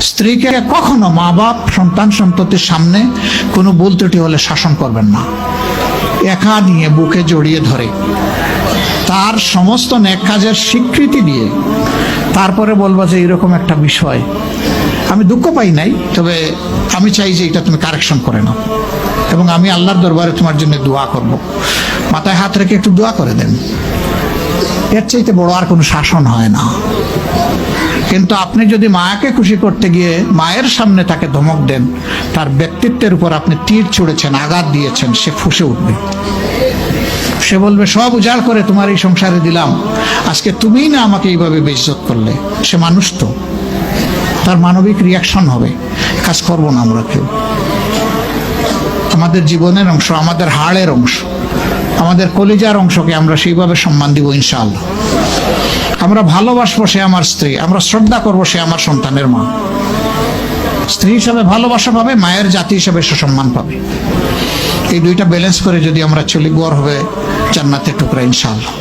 স্ত্রীকে কখনো মা বাপ সন্তান সন্ততির সামনে কোনো ভুল ত্রুটি হলে শাসন করবেন না। একা নিয়ে বুকে জড়িয়ে ধরে তার সমস্ত নেক কাজের স্বীকৃতি দিয়ে তারপরে বলবো যে এরকম একটা বিষয় আমি দুঃখ পাই নাই, তবে আমি চাই যে এটা তুমি কারেকশন করে নাও এবং আমি আল্লাহর দরবারে তোমার জন্য দোয়া করব। মাথায় হাত রেখে একটু দোয়া করে দেন। এর চাইতে বড় আর কোনো শাসন হয় না। কিন্তু আপনি যদি মাকে খুশি করতে গিয়ে মায়ের সামনে তাকে ধমক দেন, তার ব্যক্তিত্বের উপর আপনি তীর ছুঁড়েছেন, আঘাত দিয়েছেন, সে ফুঁসে উঠবে। সে বলবে সব উজাড় করে তোমার এই সংসারে দিলাম, আজকে তুমিই না আমাকে এইভাবে বেইজ্জত করলে। সে মানুষ তো, তার মানবিক রিয়াকশন হবে। কাজ করবো না আমরা কেউ। আমাদের জীবনের অংশ, আমাদের হাড়ের অংশ, আমাদের কলিজার অংশকে আমরা সেইভাবে সম্মান দিব ইনশাআল্লাহ। আমরা ভালোবাসবো সে আমার স্ত্রী, আমরা শ্রদ্ধা করবো সে আমার সন্তানের মা। স্ত্রী হিসাবে ভালোবাসা পাবে, মায়ের জাতি হিসাবে সে সম্মান পাবে। এই দুইটা ব্যালেন্স করে যদি আমরা চলি, গড় হবে জান্নাতের টুকরা ইনশাআল্লাহ।